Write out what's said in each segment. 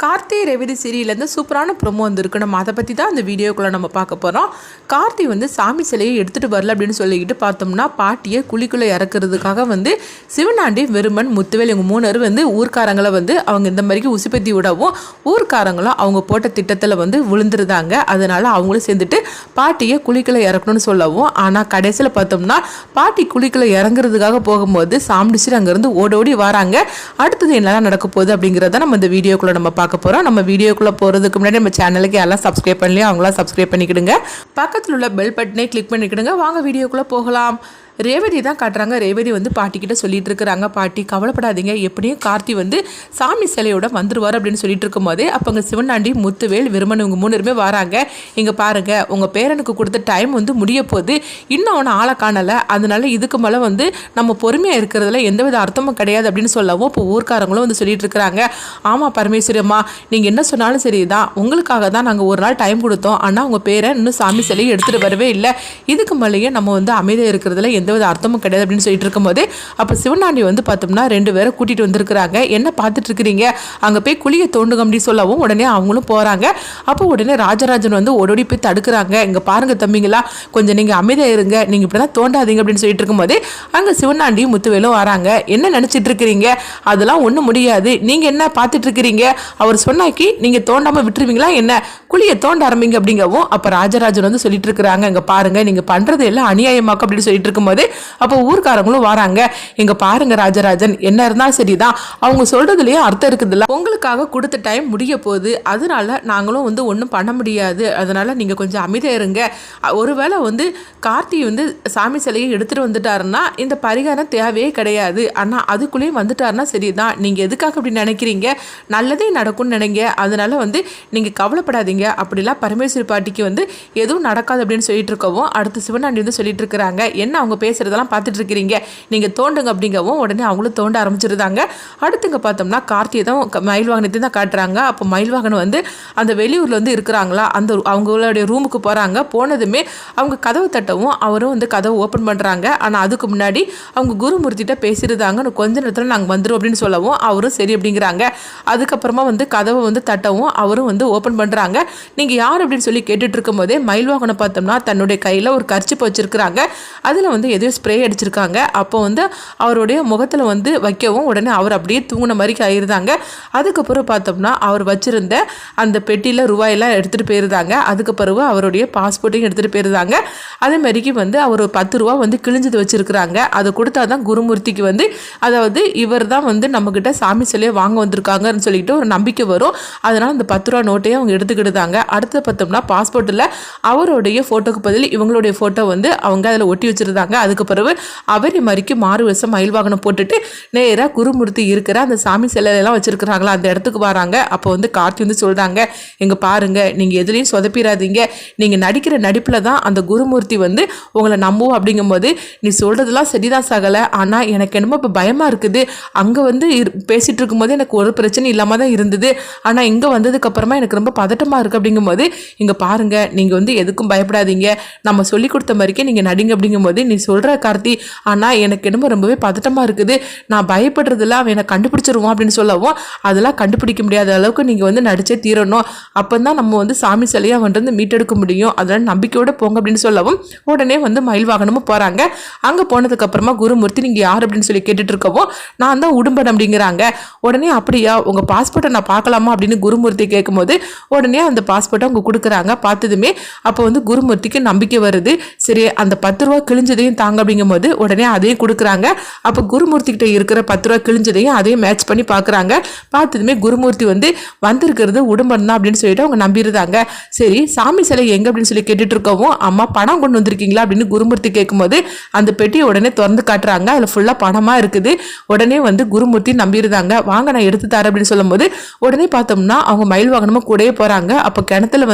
கார்த்தி ரேவதி சீரியல்லேருந்து சூப்பரான ப்ரொமோ வந்துருக்கு. நம்ம அதை பற்றி தான் அந்த வீடியோக்குள்ளே நம்ம பார்க்க போகிறோம். கார்த்தி சாமி சிலையை எடுத்துகிட்டு வரல அப்படின்னு சொல்லிக்கிட்டு பார்த்தோம்னா பாட்டியை குழிக்குள்ளே இறக்குறதுக்காக சிவனாண்டி, வெறுமன், முத்துவேல் இவங்க 3 பேர் ஊர்க்காரங்களை அவங்க இந்த மாதிரிக்கு உசுப்பத்தி விடவும் ஊர்க்காரங்களும் அவங்க போட்ட திட்டத்தில் விழுந்துருந்தாங்க. அதனால் அவங்களும் சேர்ந்துட்டு பாட்டியை குழிக்குள்ளே இறக்கணும்னு சொல்லவும், ஆனால் கடைசியில் பார்த்தோம்னா பாட்டி குழிக்குள்ளே இறங்குறதுக்காக போகும்போது சாம்பிடிச்சு அங்கேருந்து ஓடோடி வராங்க. அடுத்தது என்னெல்லாம் நடக்க போகுது அப்படிங்கிறத நம்ம இந்த வீடியோக்குள்ளே நம்ம பார்க்க போகிறோம். நம்ம வீடியோக்குள்ளே போகிறதுக்கு முன்னாடி நம்ம சேனலுக்கு எல்லாம் சப்ஸ்கிரைப் பண்ணலையா அவங்களாம் சப்ஸ்கிரைப் பண்ணிக்கிடுங்க. பக்கத்தில் உள்ள பெல் பட்டனை கிளிக் பண்ணிக்கிடுங்க. வாங்க வீடியோக்குள்ளே போகலாம். ரேவதி தான் காட்டுறாங்க. ரேவதி பாட்டிக்கிட்ட சொல்லிட்டு இருக்கிறாங்க, பாட்டி கவலைப்படாதீங்க, எப்படியும் கார்த்தி சாமி சிலையோட வந்துருவார் அப்படின்னு சொல்லிட்டு இருக்கும் போதே அப்போ அங்கே சிவனாண்டி, முத்துவேல், வெறுமன் இவங்க 3 பேருமே வராங்க. இங்கே பாருங்க, உங்கள் பேரனுக்கு கொடுத்த டைம் முடிய போகுது, இன்னும் அவனை ஆளை காணலை, அதனால இதுக்கு மேலே நம்ம பொறுமையாக இருக்கிறதுல எந்தவித அர்த்தமும் கிடையாது அப்படின்னு சொல்லவும் இப்போ ஊர்க்காரங்களும் சொல்லிட்டு இருக்கிறாங்க. ஆமாம் பரமேஸ்வரி அம்மா, நீங்கள் என்ன சொன்னாலும் சரி தான், உங்களுக்காக தான் நாங்கள் ஒரு நாள் டைம் கொடுத்தோம், ஆனால் உங்கள் பேரை இன்னும் சாமி சிலையை எடுத்துகிட்டு வரவே இல்லை, இதுக்கு மேலேயே நம்ம அமைதியாக இருக்கிறதுல எந்தவித அர்த்தமும் கிடையாது அப்படின்னு சொல்லிட்டு இருக்கும்போது அப்போ சிவனாண்டி பார்த்தோம்னா 2 பேரை கூட்டிகிட்டு வந்திருக்கிறாங்க. என்ன பார்த்துட்டு இருக்கிறீங்க, அங்கே போய் குழியை தோண்டுங்க அப்படின்னு சொல்லவும் உடனே அவங்களும் போகிறாங்க. அப்போ உடனே ராஜராஜன் ஓடோடி போய் தடுக்கிறாங்க. இங்கே பாருங்க தம்பிங்களா, கொஞ்சம் நீங்கள் அமைதியாக இருங்க, நீங்கள் இப்படி தான் தோண்டாதீங்க அப்படின்னு சொல்லிட்டு இருக்கும்போது அங்கே சிவனாண்டி, முத்துவேலும் வராங்க. என்ன நினச்சிட்டு இருக்கிறீங்க, அதெல்லாம் ஒன்றும் முடியாது, நீங்கள் என்ன பார்த்துட்டு இருக்கிறீங்க, அவர் சொன்னாக்கி நீங்கள் தோண்டாமல் விட்டுருவீங்களா என்ன, குழியை தோண்ட ஆரம்பிங்க அப்படிங்கவும் அப்போ ராஜராஜன் சொல்லிட்டு இருக்கிறாங்க. இங்கே பாருங்க, நீங்கள் பண்ணுறது எல்லாம் அநியாயமாக்கும் அப்படின்னு சொல்லிட்டு இருக்கும்போது அப்போ ஊர்க்காரங்களும் வராங்க. இங்க பாருங்க ராஜராஜன், என்ன இருந்தாலும் சரிதான், அவங்க சொல்றதுலயே அர்த்தம் இருக்குதுல்ல, உங்களுக்காக கொடுத்த டைம் முடிய போகுது, அதனால நாங்களும் ஒன்றும் பண்ண முடியாது, அதனால நீங்க கொஞ்சம் அமைதியா இருங்க. ஒருவேளை கார்த்தி சாமி சிலையை எடுத்துட்டு வந்துட்டாருன்னா இந்த பரிகாரம் தேவையே கிடையாது, ஆனா அதுக்குள்ளேயும் வந்துட்டாருன்னா சரிதான், நீங்க எதுக்காக அப்படி நினைக்கிறீங்க, நல்லதே நடக்கும்னு நினைங்க, அதனால நீங்க கவலைப்படாதீங்க, அப்படிலாம் பரமேஸ்வரி பாட்டிக்கு எதுவும் நடக்காது அப்படின்னு சொல்லிட்டு இருக்கவும் அடுத்து சிவனாண்டி சொல்லிட்டு இருக்கிறாங்க. என்ன அவங்க பேசுறதெல்லாம் பார்த்துட்டு இருக்கிறீங்க, நீங்க தோண்டுங்க அப்படிங்கவும் உடனே அவங்களும் தோண்ட ஆரம்பிச்சிருந்தாங்க. அடுத்துங்க பார்த்தோம்னா கார்த்தியை தான் மயில் வாகனத்தை தான் காட்டுறாங்க. அப்போ மயில் வாகனம் அந்த வெளியூர்ல இருக்கிறாங்களா, அந்த அவங்களுடைய ரூமுக்கு போறாங்க. போனதுமே அவங்க கதவு தட்டவும் அவரும் கதவை ஓப்பன் பண்றாங்க. ஆனா அதுக்கு முன்னாடி அவங்க குருமூர்த்திட்ட பேசியிருந்தாங்க, கொஞ்ச நேரத்தில் நாங்கள் வந்துடும் அப்படின்னு சொல்லவும் அவரும் சரி அப்படிங்கிறாங்க. அதுக்கப்புறமா கதவை தட்டவும் அவரும் ஓப்பன் பண்றாங்க. நீங்க யார் அப்படின்னு சொல்லி கேட்டுட்டு இருக்கும் போதே மயில் வாகனம் பார்த்தோம்னா தன்னுடைய கையில ஒரு கர்ச்சிப்பு வச்சிருக்கிறாங்க. அதுல எதையோ ஸ்ப்ரே அடிச்சிருக்காங்க. அப்போ அவருடைய முகத்தில் வைக்கவும் உடனே அவர் அப்படியே தூங்கின மாதிரி ஆயிருந்தாங்க. அதுக்கப்புறம் பார்த்தோம்னா அவர் வச்சிருந்த அந்த பெட்டியில் ரூபாயெல்லாம் எடுத்துகிட்டு போயிருந்தாங்க. அதுக்கு பிறகு அவருடைய பாஸ்போர்ட்டையும் எடுத்துகிட்டு போயிருந்தாங்க. அதே மாதிரிக்கு அவர் 10 ரூபா கிழிஞ்சது வச்சிருக்கிறாங்க. அதை கொடுத்தா தான் குருமூர்த்திக்கு அதாவது இவர் தான் நம்மக்கிட்ட சாமி சிலையை வாங்க வந்திருக்காங்கன்னு சொல்லிட்டு ஒரு நம்பிக்கை வரும். அதனால் அந்த 10 ரூபா நோட்டையும் அவங்க எடுத்துக்கிட்டாங்க. அடுத்து பார்த்தோம்னா பாஸ்போர்ட்டில் அவருடைய ஃபோட்டோக்கு பதில் இவங்களுடைய ஃபோட்டோ அவங்க அதில் ஒட்டி வச்சிருந்தாங்க. அதுக்கு பிறகு அவரை மாதிரிக்கு மாறு வருஷம் மயில் வாகனம் போட்டுட்டு நேராக குருமூர்த்தி இருக்கிற அந்த சாமி சிலையெல்லாம் வச்சிருக்கிறாங்களா அந்த இடத்துக்கு வராங்க. அப்போ கார்த்தி சொல்றாங்க, எங்க பாருங்க, நீங்க எதுலையும் சொதப்பிடாதீங்க, நீங்க நடிக்கிற நடிப்புல தான் அந்த குருமூர்த்தி உங்களை நம்புவோம் அப்படிங்கும் போது நீ சொல்றதெல்லாம் சரிதான் சகல, ஆனா எனக்கு என்னமோ இப்போ பயமா இருக்குது, அங்க பேசிட்டு இருக்கும் போது எனக்கு ஒரு பிரச்சனை இல்லாம தான் இருந்தது, ஆனா இங்க வந்ததுக்கு அப்புறமா எனக்கு ரொம்ப பதட்டமா இருக்கு அப்படிங்கும் போது இங்க பாருங்க, நீங்க எதுக்கும் பயப்படாதீங்க, நம்ம சொல்லி கொடுத்த மாதிரிக்கே நீங்க நடிங்க அப்படிங்கும் போது நீ சொல்ற கார்த்தி, ஆனா எனக்கு என்னமோ ரொம்பவே பதட்டமா இருக்குது, நான் பயப்படுறதுல அவன் என்னை கண்டுபிடிச்சிருவான் அப்படின்னு சொல்லவும் அதெல்லாம் கண்டுபிடிக்க முடியாத அளவுக்கு நீங்க நடிச்சே தீரணும், அப்பதான் நம்ம சாமி சிலையா மீட்டெடுக்க முடியும், அதனால நம்பிக்கையோட போங்க அப்படின்னு சொல்லவும் உடனே மயில் வாகனமும் போறாங்க. அங்க போனதுக்கு அப்புறமா குருமூர்த்தி நீங்க யார் அப்படின்னு சொல்லி கேட்டுட்டு இருக்கவும் நான் தான் உடும்பன் அப்படிங்கிறாங்க. உடனே அப்படியா, உங்க பாஸ்போர்ட்டை நான் பார்க்கலாமா அப்படின்னு குருமூர்த்தி கேட்கும்போது உடனே அந்த பாஸ்போர்ட்டை அவங்க கொடுக்குறாங்க. பார்த்ததுமே அப்போ குருமூர்த்திக்கு நம்பிக்கை வருது. சரி, அந்த 10 ரூபா கிழிஞ்சதையும் தாங்க அப்படிங்கும் போது உடனே அதையும் கொடுக்குறாங்க. அப்போ குருமூர்த்தி கிட்ட இருக்கிற 10 ரூபா கிழிஞ்சதையும் அதையும் மேட்ச் பண்ணி பார்க்குறாங்க. பார்த்ததுமே குருமூர்த்தி வந்திருக்கிறது உடம்பன் தான் அப்படின்னு சொல்லிட்டு அவங்க நம்பிடுறாங்க. சரி, சாமி சிலை எங்க அப்படின்னு சொல்லி கேட்டுட்டு இருக்கவும் அம்மா பணம் கொண்டு வந்திருக்கீங்களா அப்படின்னு குருமூர்த்தி கேட்கும்போது அந்த பெட்டியை உடனே திறந்து காட்டுறாங்க. அதில் ஃபுல்லாக பணமா இருக்குது. உடனே குருமூர்த்தி நம்பிடுறாங்க. வாங்க நான் எடுத்து தரேன் அப்படின்னு சொல்லும் போது உடனே பார்த்தோம்னா அவங்க மயில் வாகனமும் கூடயே போறாங்க. அப்போ கிணத்துல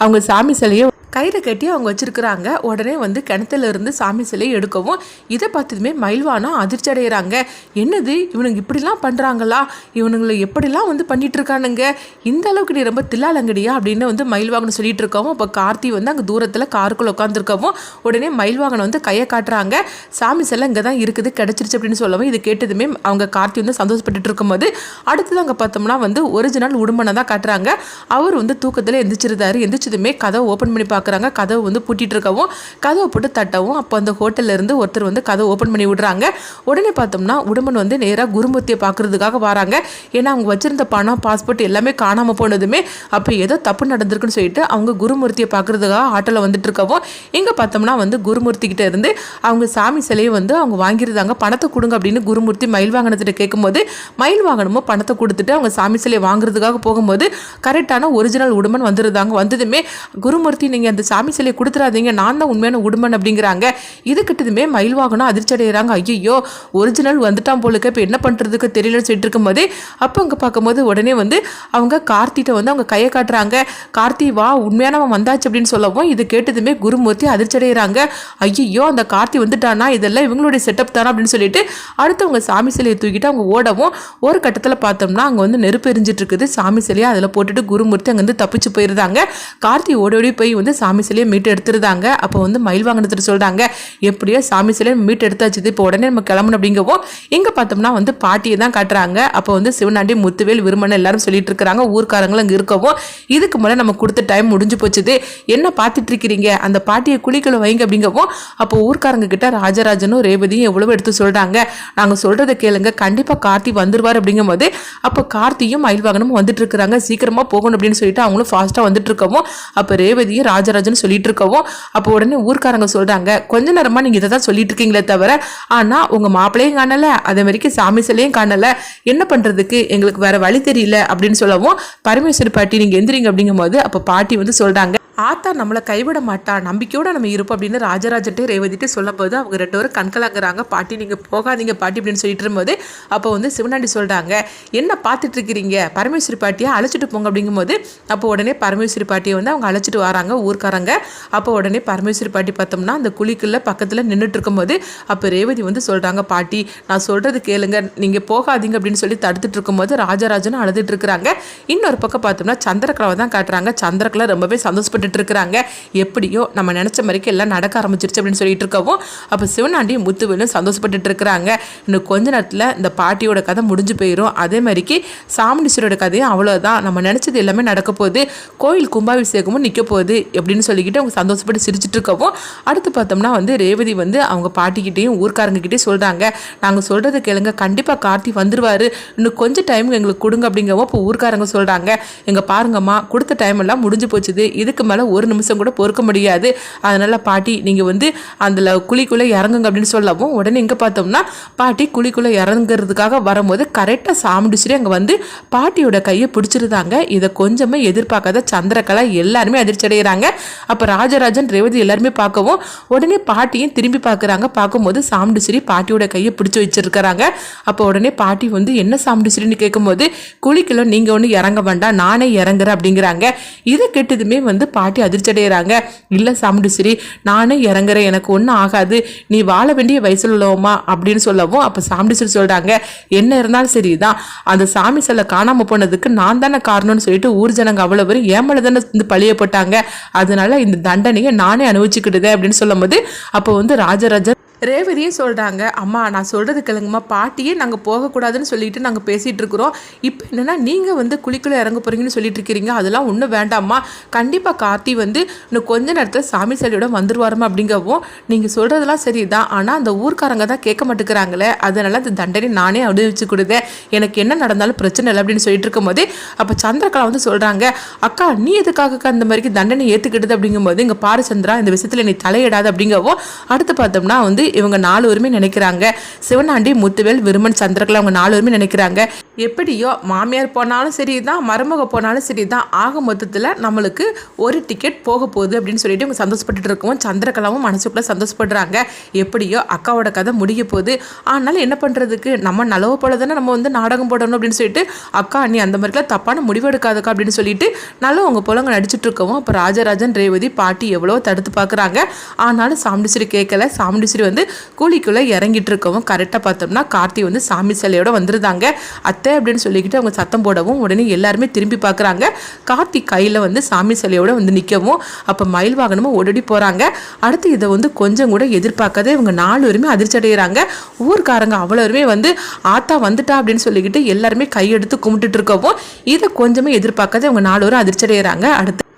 அவங்க சாமி சிலையை கயிறை கட்டி அவங்க வச்சிருக்கிறாங்க. உடனே வந்து கிணத்துல இருந்து சாமி சிலையை எடுக்கவும் இதை பார்த்ததுமே மயில்வானம் அதிர்ச்சி அடைகிறாங்க. என்னது இவனுங்க இப்படிலாம் பண்ணுறாங்களா, இவனுங்களை எப்படிலாம் வந்து பண்ணிட்டு இருக்கானுங்க, இந்த அளவுக்கு நீ ரொம்ப தில்லாலங்கடியா அப்படின்னு வந்து மயில்வாகனம் சொல்லிட்டு இருக்கவும் அப்போ கார்த்தி வந்து அங்கே தூரத்தில் காருக்குள்ள உட்காந்துருக்கவும் உடனே மயில்வாகனம் வந்து கையை காட்டுறாங்க. சாமி சிலை இங்கே தான் இருக்குது, கிடச்சிருச்சு அப்படின்னு சொல்லவும் இது கேட்டதுமே அவங்க கார்த்தி வந்து சந்தோஷப்பட்டு இருக்கும்போது அடுத்தது அங்கே பார்த்தோம்னா வந்து ஒரிஜினல் உடுமனை தான் காட்டுறாங்க. அவர் வந்து தூக்கத்தில் எந்திரிச்சிருந்தாரு. எந்திரிச்சதுமே கதவை ஓப்பன் பண்ணி பார்க்குறாங்க. கதவை வந்து பூட்டிட்டு இருக்கவும் கதவை போட்டு தட்டவும் அப்போ அந்த ஹோட்டல்ல இருந்து ஒருத்தர் வந்து கதவை ஓப்பன் பண்ணி விடுறாங்க. உடனே பார்த்தோம்னா உடுமன் வந்து நேராக குருமூர்த்தியை பார்க்கறதுக்காக வராங்க. ஏன்னா அவங்க வச்சிருந்த பணம் பாஸ்போர்ட் எல்லாமே காணாமல் போனதுமே அப்போ ஏதோ தப்பு நடந்திருக்குன்னு சொல்லிட்டு அவங்க குருமூர்த்தியை பார்க்கறதுக்காக ஆட்டோவில் வந்துட்டு இருக்கவும் இங்கே பார்த்தோம்னா வந்து குருமூர்த்தி கிட்ட இருந்து அவங்க சாமி சிலையை வந்து அவங்க வாங்கியிருந்தாங்க. பணத்தை கொடுங்க அப்படின்னு குருமூர்த்தி மயில் வாகனத்திட்ட கேட்கும்போது மயில் வாகனமும் பணத்தை கொடுத்துட்டு அவங்க சாமி சிலையை வாங்குறதுக்காக போகும்போது கரெக்டான ஒரிஜினல் உடுமன் வந்துருந்தாங்க. வந்ததுமே குருமூர்த்தி நீங்கள் அந்த சாமி சிலையை கொடுத்துடாதீங்க, நான் தான் உண்மையான உடுமன் அப்படிங்கிறாங்க. இது கிட்டதுமே மயில் வாகனம் அதிர்ச்சி அடைகிறாங்க. ஐயோ ஒரிஜினல் வந்துட்டான் போலுக்கு, இப்போ என்ன பண்ணுறதுக்கு தெரியலன்னு சொல்லிட்டு இருக்கும்போதே அப்போ அங்கே பார்க்கும்போது உடனே வந்து அவங்க கார்த்திட்ட வந்து அவங்க கையை காட்டுறாங்க. கார்த்தி வா, உண்மையானவன் வந்தாச்சு அப்படின்னு சொல்லவும் இது கேட்டதுமே குருமூர்த்தி அதிர்ச்சி அடைகிறாங்க. ஐயோ அந்த கார்த்தி வந்துட்டானா, இதெல்லாம் இவங்களுடைய செட்டப் தானா அப்படின்னு சொல்லிட்டு அடுத்தவங்க சாமி சிலையை தூக்கிட்டு அவங்க ஓடவும் ஒரு கட்டத்தில் பார்த்தோம்னா அங்கே வந்து நெருப்பு எரிஞ்சிட்டு இருக்குது. சாமி சிலையை அதில் போட்டுட்டு குருமூர்த்தி அங்கேருந்து தப்பிச்சு போயிருந்தாங்க. கார்த்தி ஓடி போய் வந்து சாமி சிலையை மீட்டு எடுத்துருந்தாங்க. அப்போ வந்து மயில் வாங்கினதுட்டு சொல்கிறாங்க, எப்படியோ சாமி சிலையை மீட்டு எடுத்தாச்சு, இப்போ உடனே நம்ம கிளம்பணும் அப்படிங்கவும் இங்கே பார்த்தோம்னா வந்து பாட்டியை தான் காட்டுறாங்க. அப்போ வந்து சிவனாண்டி முத்துவேல் விருமன் எல்லாரும் சொல்லிட்டு இருக்கிறாங்க. ஊர்க்காரங்களும் அங்கே இருக்கவும் இதுக்கு மேலே நம்ம கொடுத்த டைம் முடிஞ்சு போச்சுது, என்ன பார்த்துட்டு இருக்கிறீங்க, அந்த பாட்டியை குளிக்கல வைங்க அப்படிங்கவும் அப்போ ஊர்க்காரங்க கிட்ட ராஜராஜனும் ரேவதியும் எவ்வளவு எடுத்து சொல்கிறாங்க. நாங்கள் சொல்கிறத கேளுங்க, கண்டிப்பாக கார்த்தி வந்துருவார் அப்படிங்கும் போது அப்போ கார்த்தியும் மயில் வாகனமும் வந்துட்டு இருக்கிறாங்க. சீக்கிரமாக போகணும் அப்படின்னு சொல்லிட்டு அவங்களும் ஃபாஸ்ட்டாக வந்துட்டு இருக்கவும் அப்போ ரேவதியும் ராஜராஜனும் சொல்லிட்டு இருக்கவும் அப்போ உடனே ஊர்க்காரங்க சொல்கிறாங்க, கொஞ்ச நேரமாக நீங்கள் இதை தான் சொல்லிட்டு இருக்கீங்களே தவிர ஆனால் உங்கள் மாப்பிள்ளையும் காணலை, அதே மாதிரிக்கு சாமி சிலையும் காணலை, என்ன பண்ணுறதுக்கு எங்களுக்கு வேற வழி தெரியல அப்படின்னு சொல்லவும் பரமேஸ்வரி பாட்டி நீங்கள் எந்திரிங்க அப்படிங்கும் போது அப்போ பாட்டி வந்து சொல்கிறாங்க, ஆத்தா நம்மளை கைவிட மாட்டா, நம்பிக்கையோட நம்ம இருப்போம் அப்படின்னு ராஜராஜன்ட்டே ரேவதிட்டு சொல்லும் போது அவங்க ரெண்டு பேரும் கண்கலாங்கிறாங்க. பாட்டி நீங்கள் போகாதீங்க பாட்டி அப்படின்னு சொல்லிட்டு இருக்கும்போது அப்போ வந்து சிவனாண்டி சொல்கிறாங்க, என்ன பார்த்துட்டு இருக்கிறீங்க, பரமேஸ்வரி பாட்டியை அழைச்சிட்டு போங்க அப்படிங்கும்போது அப்போ உடனே பரமேஸ்வரி பாட்டியை வந்து அவங்க அழைச்சிட்டு வராங்க ஊர்க்காரங்க. அப்போ உடனே பரமேஸ்வரி பாட்டி பார்த்தோம்னா அந்த குழிக்குள்ள பக்கத்தில் நின்றுட்டு இருக்கும்போது அப்போ ரேவதி வந்து சொல்கிறாங்க, பாட்டி நான் சொல்கிறது கேளுங்க, நீங்கள் போகாதீங்க அப்படின்னு சொல்லி தடுத்துட்டு இருக்கும்போது ராஜராஜனும் அழுதுட்டு இருக்கிறாங்க. இன்னொரு பக்கம் பார்த்தோம்னா சந்திரகலாவை தான் காட்டுறாங்க. சந்திரகலா ரொம்பவே சந்தோஷப்பட்டு இருக்கிறாங்க. எப்படியோ நம்ம நினைச்ச மாதிரிக்கு எல்லாம் நடக்க ஆரம்பிச்சிருச்சு அப்படின்னு சொல்லிட்டு இருக்கவும் அப்போ சிவனாண்டியும் முத்துவேலும் சந்தோஷப்பட்டு இருக்கிறாங்க. இன்னும் கொஞ்ச நேரத்தில் இந்த பாட்டியோட கதை முடிஞ்சு போயிடும். அதே மாதிரிக்கு சாமுண்டீஸ்வரோட கதையும் அவ்வளோதான், நம்ம நினைச்சது எல்லாமே நடக்க போகுது, கோயில் கும்பாபிஷேகமும் நிற்க போகுது அப்படின்னு சொல்லிக்கிட்டு அவங்க சந்தோஷப்பட்டு சிரிச்சுட்டு இருக்கவும் அடுத்து பார்த்தோம்னா வந்து ரேவதி வந்து அவங்க பாட்டிக்கிட்டையும் ஊர்க்காரங்க கிட்டே சொல்கிறாங்க, நாங்கள் சொல்கிறத கேளுங்க, கண்டிப்பாக கார்த்தி வந்துருவார், இன்னும் கொஞ்சம் டைம் எங்களுக்கு கொடுங்க அப்படிங்கவும் இப்போ ஊர்க்காரங்க சொல்கிறாங்க, எங்கள் பாருங்கம்மா கொடுத்த டைம் எல்லாம் முடிஞ்சு போச்சுது, இதுக்கு மேலே ஒரு நிமிஷம் கூட பொறுக்க முடியாது, அதனால பாட்டி நீங்கள் வந்து அதில் குழிக்குள்ளே இறங்குங்க அப்படின்னு சொல்லவும் உடனே இங்கே பார்த்தோம்னா பாட்டி குழிக்குள்ளே இறங்குறதுக்காக வரும்போது கரெக்டாக சாமுண்டீஸ்வரி அங்கே வந்து பாட்டியோட கையை பிடிச்சிருந்தாங்க. இதை கொஞ்சமே எதிர்பார்க்காத சந்திரகலா எல்லாருமே அதிர்ச்சி அடைகிறாங்க. அப்போ ராஜராஜன் ரேவதி எல்லாருமே பார்க்கவும் உடனே பாட்டியும் திரும்பி பார்க்குறாங்க. பார்க்கும்போது சாமுண்டீஸ்வரி பாட்டியோட கையை பிடிச்சி வச்சிருக்கிறாங்க. அப்போ உடனே பாட்டி வந்து என்ன சாமுண்டீஸ்வரின்னு கேட்கும்போது குழிக்குள்ள நீங்கள் ஒன்று இறங்க வேண்டாம், நானே இறங்குறேன் அப்படிங்கிறாங்க. இதை கேட்டதுமே வந்து பாட்டி அதிர்ச்சி அடைகிறாங்க. இல்லை சாமுண்டீஸ்வரி நானே இறங்குறேன், எனக்கு ஒன்றும் ஆகாது, நீ வாழ வேண்டிய வயசுல உள்ளவமா அப்படின்னு சொல்லவும் அப்போ சாமுண்டீஸ்வரி சொல்கிறாங்க, என்ன இருந்தாலும் சரிதான், அந்த சாமி சிலை காணாமல் போனதுக்கு நான் தானே காரணம்னு சொல்லிட்டு ஊர் ஜனங்க அவ்வளோ பேரும் ஏமலை தானே வந்து பழிய போட்டாங்க, அதனால இந்த தண்டனையை நானே அனுபவிச்சுக்கிடுதேன் அப்படின்னு சொல்லும் போது அப்போ வந்து ராஜராஜன் ரேவதியும் சொல்கிறாங்க, அம்மா நான் சொல்கிறது கேளுங்கம்மா, பாட்டியே நாங்கள் போகக்கூடாதுன்னு சொல்லிட்டு நாங்கள் பேசிகிட்டு இருக்கிறோம், இப்போ என்னென்னா நீங்கள் வந்து குழிக்குள்ளே இறங்க போகிறீங்கன்னு சொல்லிட்டு இருக்கிறீங்க, அதெல்லாம் ஒன்றும் வேண்டாம்மா, கண்டிப்பாக கார்த்தி வந்து இன்னும் கொஞ்ச நேரத்தில் சாமி சிலையோட வந்துருவாரமா அப்படிங்கவும் நீங்கள் சொல்கிறதெல்லாம் சரி தான், ஆனால் அந்த ஊர்க்காரங்க தான் கேட்க மாட்டேங்கிறாங்களே, அதனால் அந்த தண்டனை நானே அனுபவிச்சு கொடுத்தேன், எனக்கு என்ன நடந்தாலும் பிரச்சனை இல்லை அப்படின்னு சொல்லிட்டு இருக்கும்போது அப்போ சந்திரகலா வந்து சொல்கிறாங்க, அக்கா நீ எதுக்காக அந்த மாதிரி தண்டனை ஏற்றுக்கிட்டது அப்படிங்கும்போது இங்கே பாரு சந்திரா, இந்த விஷயத்தில் நீ தலையிடாது அப்படிங்கவும் அடுத்து பார்த்தோம்னா வந்து இவங்க 4 பேருமே நினைக்கிறாங்க. சிவனாண்டி, முத்துவேல், விருமன், சந்திரகலா அவங்க 4 பேருமே நினைக்கிறாங்க, எப்படியோ மாமியார் போனாலும் சரிதான், மருமக போனாலும் சரிதான், ஆக மொத்தத்தில் நம்மளுக்கு ஒரு டிக்கெட் போக போகுது அப்படின்னு சொல்லிட்டு இவங்க சந்தோஷப்பட்டுட்டு இருக்கவும் சந்திரகலாவும் மனசுக்குள்ளே சந்தோஷப்படுறாங்க. எப்படியோ அக்காவோட கதை முடிய போகுது. ஆனாலும் என்ன பண்ணுறதுக்கு, நம்ம நல்லவ போல தானே நம்ம வந்து நாடகம் போடணும் அப்படின்னு சொல்லிட்டு, அக்கா நீ அந்த மாதிரிலாம் தப்பான முடிவு எடுக்காதக்கா அப்படின்னு சொல்லிட்டு நல்லவங்க போலங்க நடிச்சிட்டு இருக்கவும் அப்போ ராஜராஜன், ரேவதி, பாட்டி எவ்வளோ தடுத்து பார்க்குறாங்க. ஆனாலும் சாமுண்டீஸ்வரி கேட்கல. சாமுண்டீஸ்வரி வந்து கூலிக்குள்ளே இறங்கிட்டு இருக்கவும் கரெக்டாக பார்த்தோம்னா கார்த்தி வந்து சாமி சிலையோட வந்துருந்தாங்க. அத்தை அப்படின்னு சொல்லிக்கிட்டு அவங்க சத்தம் போடவும் உடனே எல்லாருமே திரும்பி பார்க்குறாங்க. கார்த்தி கையில் வந்து சாமி சிலையோட வந்து நிற்கவும் அப்போ மயில் வாகனமும் ஓடி போகிறாங்க. அடுத்து இதை வந்து கொஞ்சம் கூட எதிர்பார்க்காத இவங்க 4 பேருமே அதிர்ச்சி அடைகிறாங்க. ஊர்க்காரங்க அவ்வளோருமே வந்து ஆத்தா வந்துட்டா அப்படின்னு சொல்லிக்கிட்டு எல்லாருமே கையெடுத்து கும்பிட்டுட்டு இருக்கவும் இதை கொஞ்சமே எதிர்பார்க்காத இவங்க 4 பேரும் அதிர்ச்சி அடைகிறாங்க.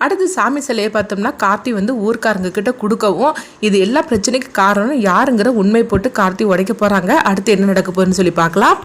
அடுத்து சாமி சிலையை பார்த்தோம்னா கார்த்தி வந்து ஊர்க்காரங்க கிட்ட கொடுக்கவும் இது எல்லா பிரச்சனைக்கு காரணம் யாருங்கிற உண்மை போட்டு கார்த்தி உடைக்க போகிறாங்க. அடுத்து என்ன நடக்க போகுதுன்னு சொல்லி பார்க்கலாம்.